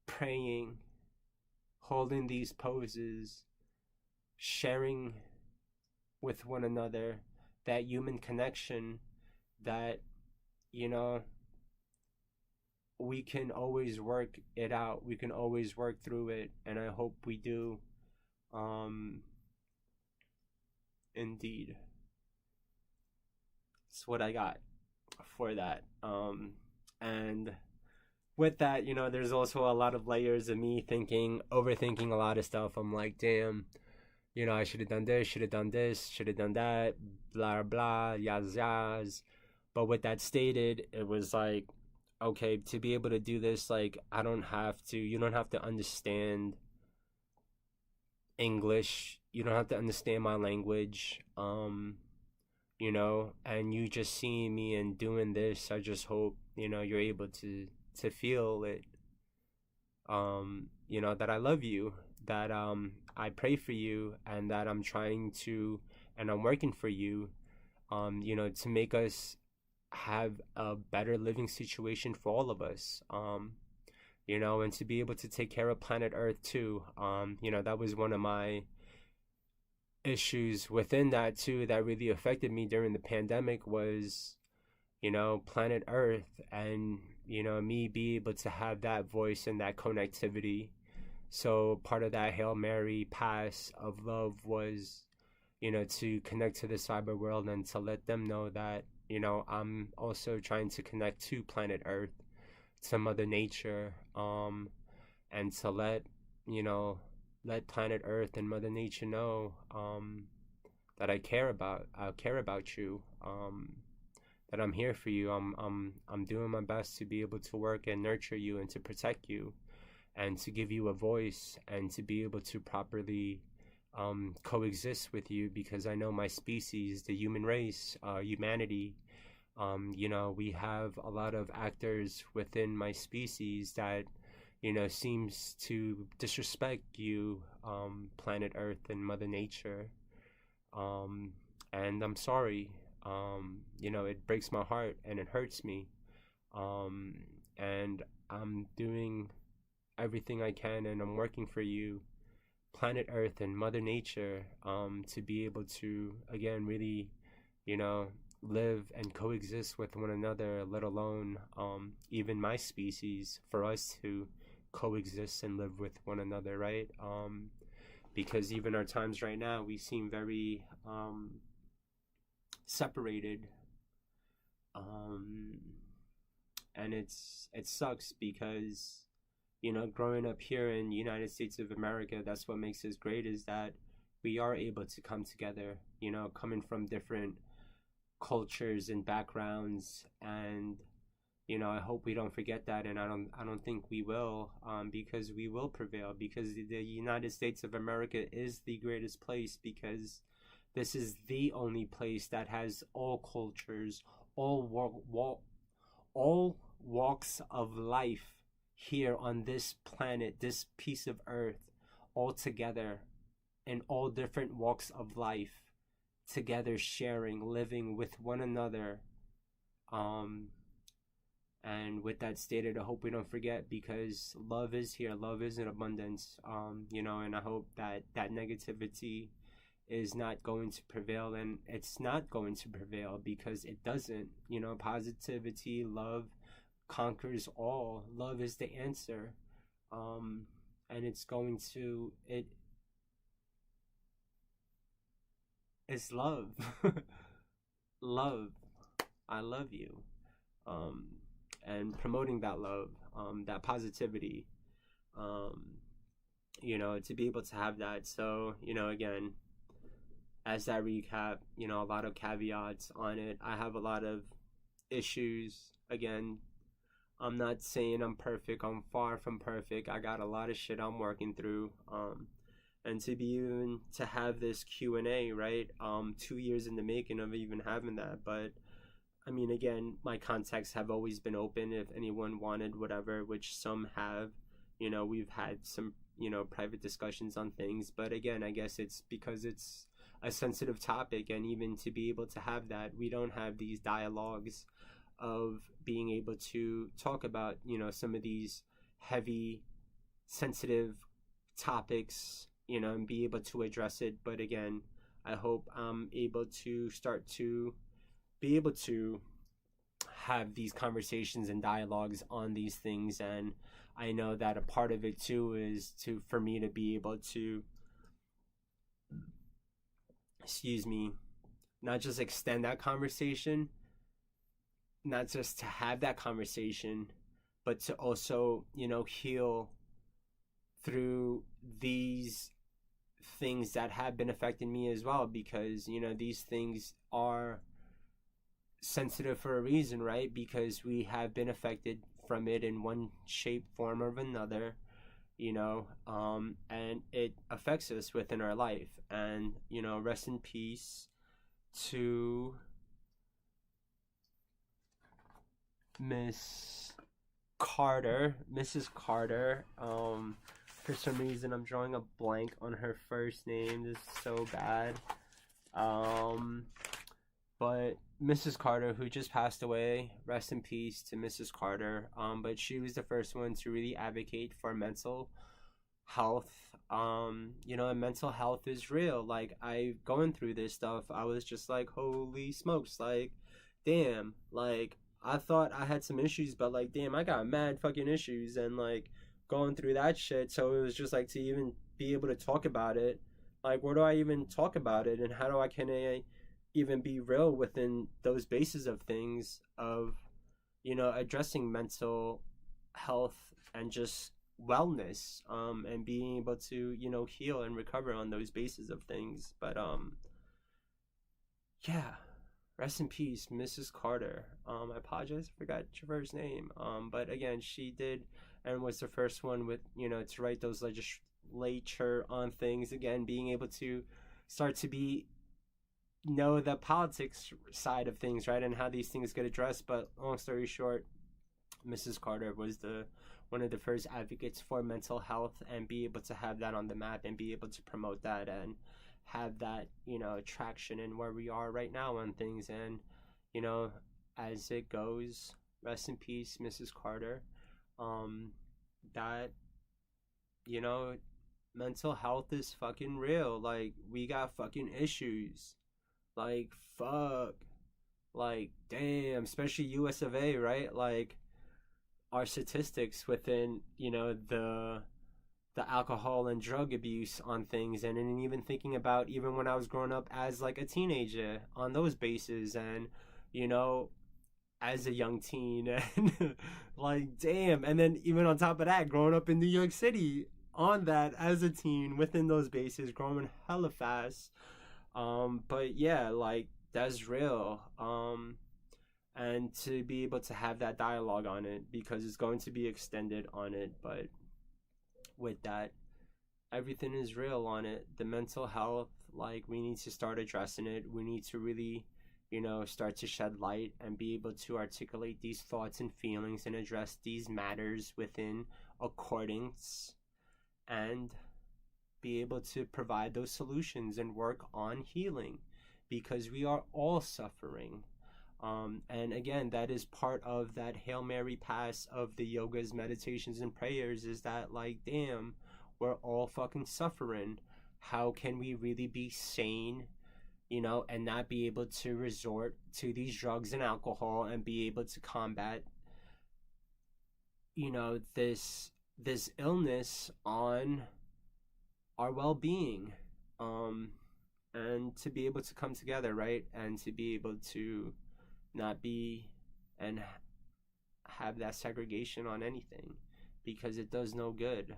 [SPEAKER 1] praying, holding these poses, sharing with one another, that human connection, that, we can always work it out, we can always work through it, and I hope we do. Indeed. That's what I got for that. And with that, there's also a lot of layers of me overthinking a lot of stuff. I'm like, damn, I should have done this, should have done that, blah, blah, yaz, yaz. But with that stated, it was like, okay, to be able to do this, like, you don't have to understand English. You don't have to understand my language. And you just seeing me and doing this, I just hope, you're able to feel it. That I love you, that I pray for you, and that I'm trying to, and I'm working for you, to make us have a better living situation for all of us. And to be able to take care of planet Earth too. That was one of my issues within that too that really affected me during the pandemic was, planet Earth, and me be able to have that voice and that connectivity. So part of that Hail Mary pass of love was, to connect to the cyber world and to let them know that, I'm also trying to connect to planet Earth, to Mother Nature, and to let planet Earth and Mother Nature know that I care about you, that I'm here for you. I'm doing my best to be able to work and nurture you and to protect you, and to give you a voice, and to be able to properly coexist with you, because I know my species, the human race, humanity, we have a lot of actors within my species that, seems to disrespect you, planet Earth and Mother Nature. And I'm sorry. It breaks my heart and it hurts me. And I'm doing everything I can, and I'm working for you, planet Earth and Mother Nature, to be able to, again, really, live and coexist with one another, let alone even my species, for us to coexist and live with one another, right? Because even our times right now, we seem very separated, and it sucks because, growing up here in the United States of America, that's what makes us great, is that we are able to come together, coming from different cultures and backgrounds, and I hope we don't forget that, and I don't think we will, because we will prevail, because the United States of America is the greatest place, because this is the only place that has all cultures, all walks of life here on this planet, this piece of earth, all together, in all different walks of life, together, sharing, living with one another. And with that stated, I hope we don't forget, because love is here, love is in abundance, and I hope that negativity is not going to prevail, and it's not going to prevail, because it doesn't. Positivity, love conquers all. Love is the answer, and it's love. Love, I love you, and promoting that love, that positivity, to be able to have that. So, again, as that recap, a lot of caveats on it. I have a lot of issues. Again, I'm not saying I'm perfect. I'm far from perfect. I got a lot of shit I'm working through. And to be even to have this Q&A, right? 2 years in the making of even having that. But I mean, again, my contacts have always been open if anyone wanted whatever, which some have. We've had some, private discussions on things. But again, I guess it's because it's a sensitive topic, and even to be able to have that, we don't have these dialogues of being able to talk about, some of these heavy, sensitive topics, and be able to address it. But again, I hope I'm able to start to be able to have these conversations and dialogues on these things. And I know that a part of it too is for me to be able to, not just extend that conversation, not just to have that conversation, but to also, heal through these things that have been affecting me as well, because, these things are sensitive for a reason, right? Because we have been affected from it in one shape, form, or another, and it affects us within our life. And, rest in peace to Mrs. Carter. For some reason, I'm drawing a blank on her first name. This is so bad. But Mrs. Carter, who just passed away, rest in peace to Mrs. Carter. But she was the first one to really advocate for mental health. And mental health is real. Like, going through this stuff, I was just like, holy smokes, like, damn, like, I thought I had some issues, but like, damn, I got mad fucking issues, and like, going through that shit. So it was just like, to even be able to talk about it, like, where do I even talk about it, and how do I can I even be real within those bases of things of, addressing mental health and just wellness, and being able to, heal and recover on those bases of things. But yeah, rest in peace, Mrs. Carter. I apologize, I forgot your first name. But again, she did and was the first one with, to write those legislature on things. Again, being able to start to know the politics side of things, right, and how these things get addressed. But long story short, Mrs. Carter was one of the first advocates for mental health, and be able to have that on the map and be able to promote that and have that, traction in where we are right now on things. And, as it goes, rest in peace, Mrs. Carter. That, mental health is fucking real. Like, we got fucking issues. Like, fuck. Like, damn, especially US of A, right? Like, our statistics within, the alcohol and drug abuse on things, and even thinking about even when I was growing up as like a teenager on those bases, and, as a young teen, and like, damn. And then even on top of that, growing up in New York City on that as a teen within those bases, growing hella fast. But yeah, like, that's real. And to be able to have that dialogue on it, because it's going to be extended on it. But with that, everything is real on it. The mental health, like, we need to start addressing it. We need to really, start to shed light and be able to articulate these thoughts and feelings and address these matters within accordance, and be able to provide those solutions and work on healing, because we are all suffering. And again, that is part of that Hail Mary pass of the yogas, meditations, and prayers, is that, like, damn, we're all fucking suffering. How can we really be sane, and not be able to resort to these drugs and alcohol, and be able to combat, this illness on our well-being, and to be able to come together, right, and to be able to not be and have that segregation on anything, because it does no good.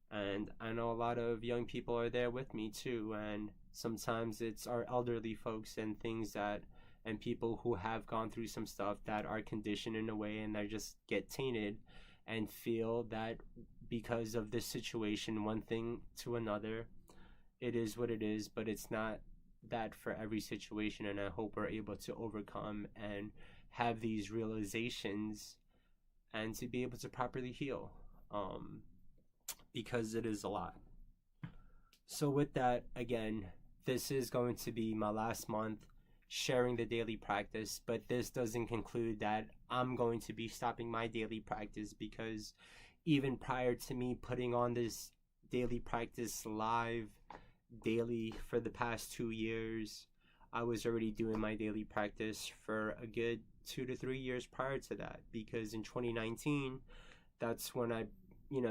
[SPEAKER 1] And I know a lot of young people are there with me too, and sometimes it's our elderly folks and things that, and people who have gone through some stuff that are conditioned in a way, and they just get tainted and feel that because of this situation, one thing to another, it is what it is. But it's not that for every situation, and I hope we're able to overcome and have these realizations, and to be able to properly heal, because it is a lot. So with that, again, this is going to be my last month sharing the daily practice, but this doesn't conclude that I'm going to be stopping my daily practice, because even prior to me putting on this daily practice live daily for the past 2 years, I was already doing my daily practice for a good 2 to 3 years prior to that, because in 2019, that's when I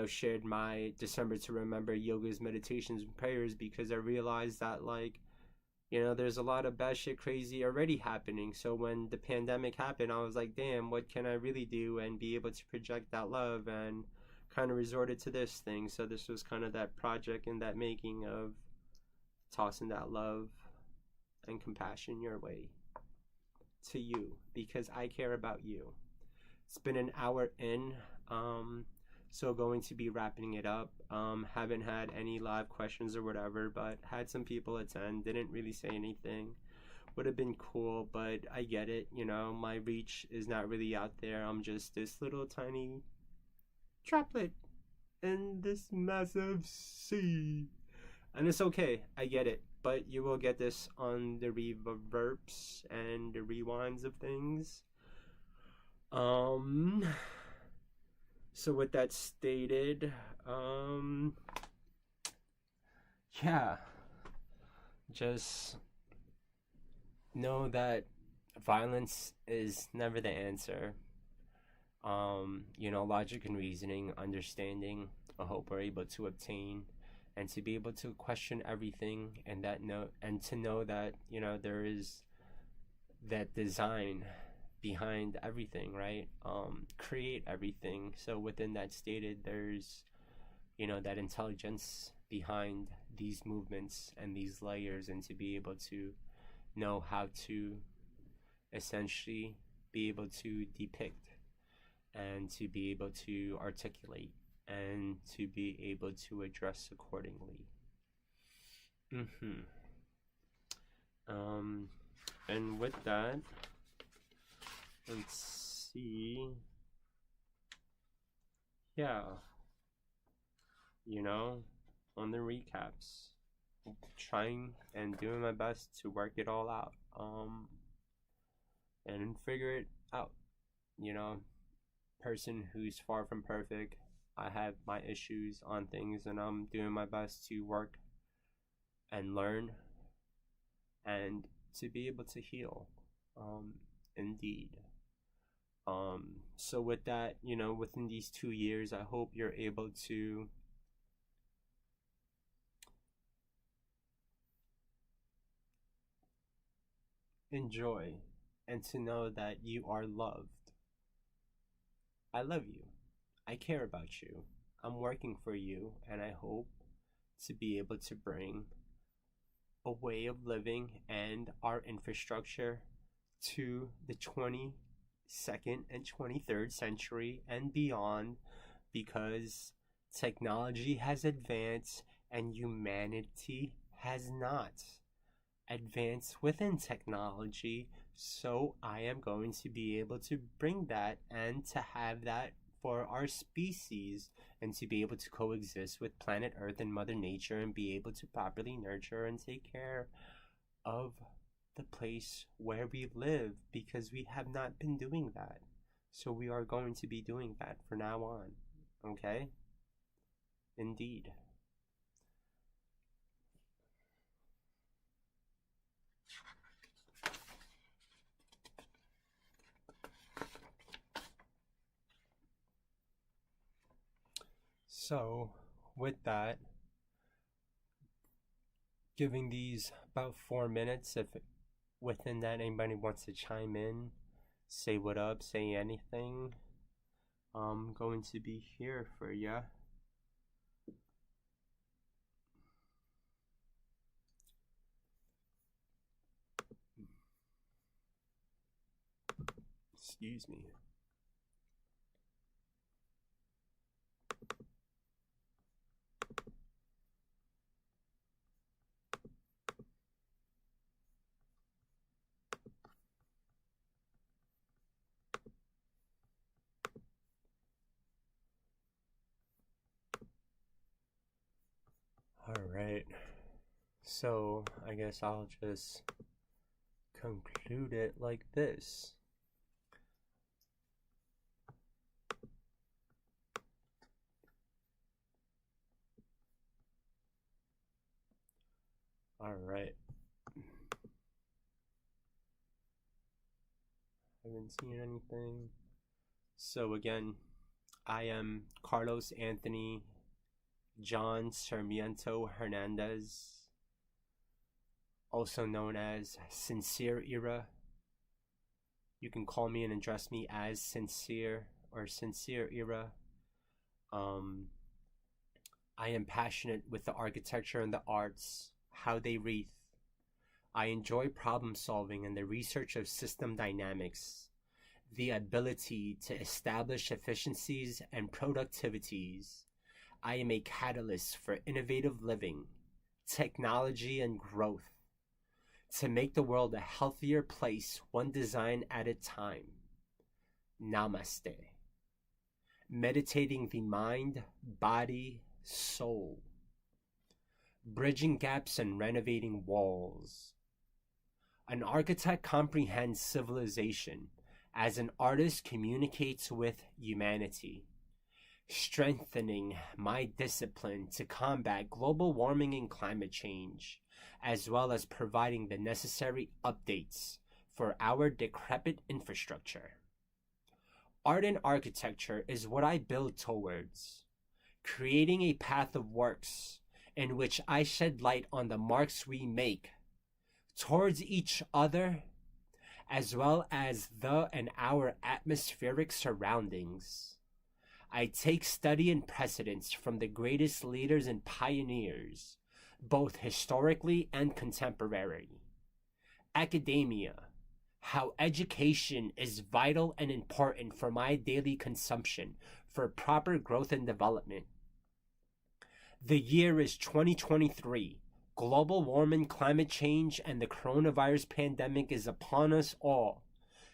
[SPEAKER 1] shared my December to Remember yogas, meditations, and prayers, because I realized that, like, You know, there's a lot of bad shit crazy already happening. So when the pandemic happened, I was like, damn, what can I really do and be able to project that love, and kind of resorted to this thing. So this was kind of that project and that making of tossing that love and compassion your way to you because I care about you. It's been an hour in, so going to be wrapping it up. Haven't had any live questions or whatever, but had some people attend. Didn't really say anything. Would have been cool, but I get it. You know, my reach is not really out there. I'm just this little tiny droplet in this massive sea. And it's okay, I get it. But you will get this on the reverbs and the rewinds of things. Um, so with that stated, yeah, just know that violence is never the answer. You know, logic and reasoning, understanding, I hope we're able to obtain, and to be able to question everything, and that know, and to know that, you know, there is that design behind everything, right? Create everything. So within that stated, there's, you know, that intelligence behind these movements and these layers, and to be able to know how to essentially be able to depict and to be able to articulate and to be able to address accordingly. Mm-hmm. And with that, let's see. Yeah, you know, on the recaps, trying and doing my best to work it all out, and figure it out. You know, person who's far from perfect. I have my issues on things, and I'm doing my best to work and learn and to be able to heal. Indeed. So with that, you know, within these 2 years, I hope you're able to enjoy and to know that you are loved. I love you. I care about you. I'm working for you, and I hope to be able to bring a way of living and our infrastructure to the 22nd and 23rd century and beyond, because technology has advanced and humanity has not advanced within technology. So I am going to be able to bring that and to have that for our species, and to be able to coexist with planet Earth and Mother Nature, and be able to properly nurture and take care of the place where we live, because we have not been doing that. So we are going to be doing that from now on. Okay? Indeed. So, with that, giving these about 4 minutes, if within that anybody wants to chime in, say what up, say anything, I'm going to be here for ya. Excuse me. Alright, so I guess I'll just conclude it like this. Alright. Haven't seen anything. So again, I am Carlos Anthony John Sarmiento Hernandez. also known as Sincere Era. You can call me and address me as Sincere or Sincere Era. I am passionate with the architecture and the arts, how they wreath. I enjoy problem solving and the research of system dynamics, the ability to establish efficiencies and productivities. I am a catalyst for innovative living, technology, and growth to make the world a healthier place, one design at a time. Namaste. Meditating the mind, body, soul. Bridging gaps and renovating walls. An architect comprehends civilization as an artist communicates with humanity, strengthening my discipline to combat global warming and climate change, as well as providing the necessary updates for our decrepit infrastructure. Art and architecture is what I build towards, creating a path of works in which I shed light on the marks we make towards each other, as well as the and our atmospheric surroundings. I take study and precedence from the greatest leaders and pioneers, both historically and contemporary. Academia, how education is vital and important for my daily consumption for proper growth and development. The year is 2023. Global warming, climate change, and the coronavirus pandemic is upon us all.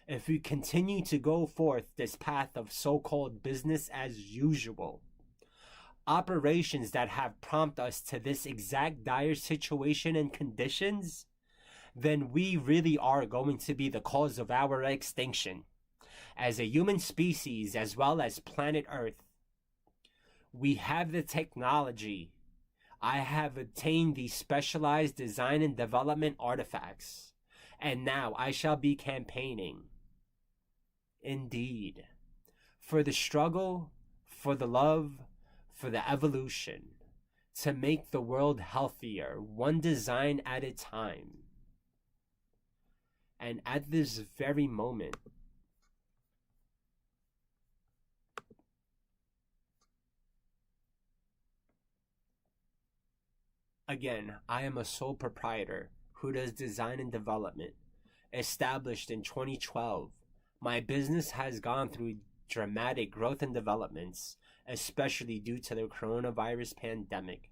[SPEAKER 1] If we continue to go forth this path of so-called business as usual, operations that have prompted us to this exact dire situation and conditions, then we really are going to be the cause of our extinction as a human species as well as planet Earth. We have the technology. I have obtained the specialized design and development artifacts, and now I shall be campaigning. Indeed, for the struggle, for the love, for the evolution, to make the world healthier, one design at a time. And at this very moment, again, I am a sole proprietor who does design and development. Established in 2012, my business has gone through dramatic growth and developments, especially due to the coronavirus pandemic.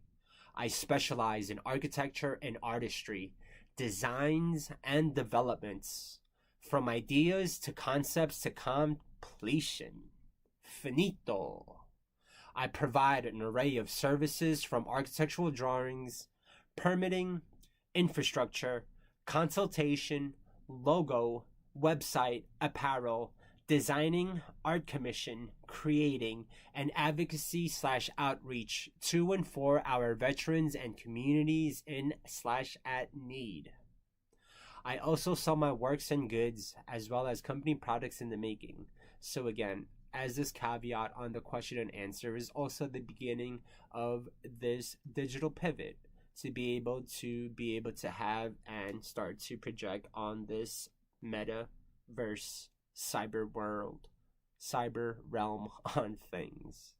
[SPEAKER 1] I specialize in architecture and artistry, designs and developments, from ideas to concepts to completion. Finito. I provide an array of services from architectural drawings, permitting, infrastructure, consultation, logo, website, apparel, designing, art commission, creating, and advocacy/outreach to and for our veterans and communities in/at need. I also sell my works and goods as well as company products in the making. So again, as this caveat on the question and answer is also the beginning of this digital pivot to be able to have and start to project on this metaverse cyber world, cyber realm on things.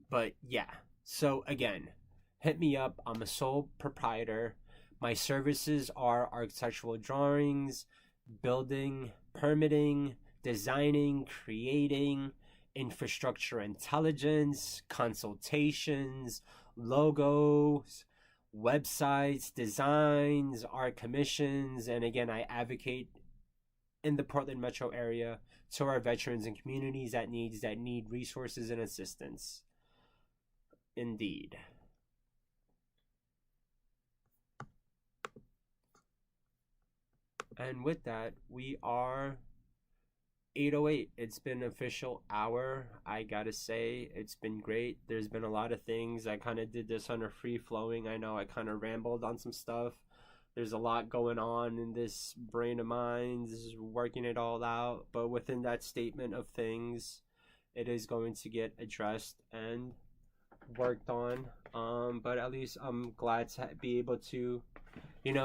[SPEAKER 1] But yeah, so again, hit me up. I'm a sole proprietor. My services are architectural drawings, building, permitting, designing, creating, infrastructure intelligence, consultations, logos, websites, designs, art commissions, and again, I advocate in the Portland metro area to our veterans and communities that need resources and assistance. Indeed. And with that, we are 8:08. It's been an official hour. I gotta say, it's been great. There's been a lot of things. I kind of did this on a free flowing. I know I kind of rambled on some stuff. There's a lot going on in this brain of mine, working it all out. But within that statement of things, it is going to get addressed and worked on But at least I'm glad to be able to,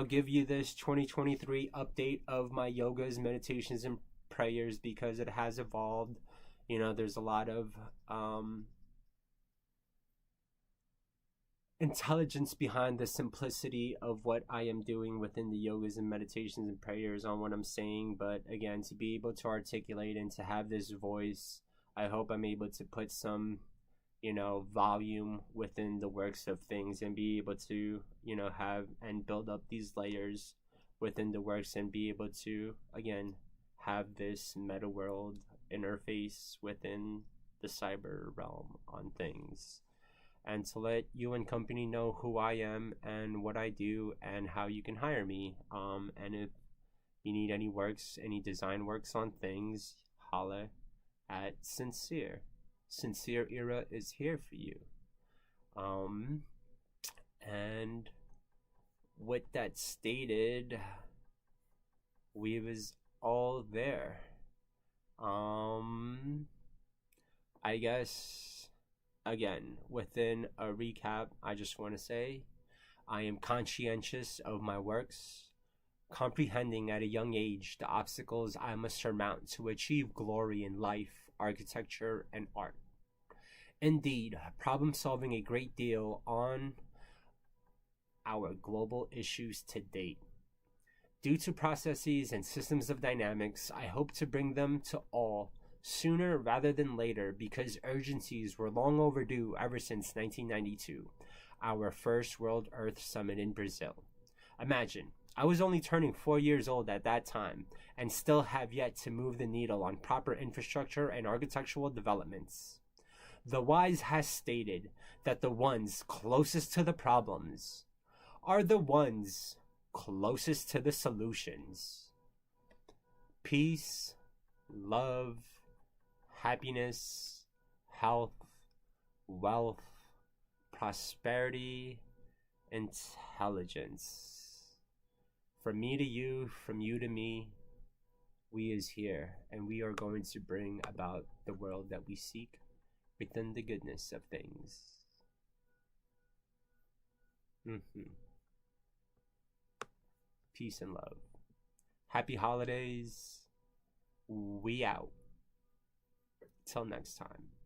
[SPEAKER 1] give you this 2023 update of my yogas, meditations, and prayers, because it has evolved. There's a lot of intelligence behind the simplicity of what I am doing within the yogas and meditations and prayers on what I'm saying. But again, to be able to articulate and to have this voice, I hope I'm able to put some, volume within the works of things, and be able to, have and build up these layers within the works, and be able to, again, have this meta world interface within the cyber realm on things, and to let you and company know who I am and what I do and how you can hire me. And if you need any works, any design works on things, holla at Sincere. Sincere Era is here for you. And with that stated, we was all there. I guess, again, within a recap, I just want to say I am conscientious of my works, comprehending at a young age the obstacles I must surmount to achieve glory in life, architecture, and art. Indeed, problem solving a great deal on our global issues to date. Due to processes and systems of dynamics, I hope to bring them to all sooner rather than later, because urgencies were long overdue ever since 1992, our first World Earth Summit in Brazil. Imagine, I was only turning 4 years old at that time, and still have yet to move the needle on proper infrastructure and architectural developments. The wise has stated that the ones closest to the problems are the ones closest to the solutions. Peace, love, happiness, health, wealth, prosperity, intelligence. From me to you, from you to me, we is here, and we are going to bring about the world that we seek within the goodness of things. Peace and love. Happy holidays. We out. Till next time.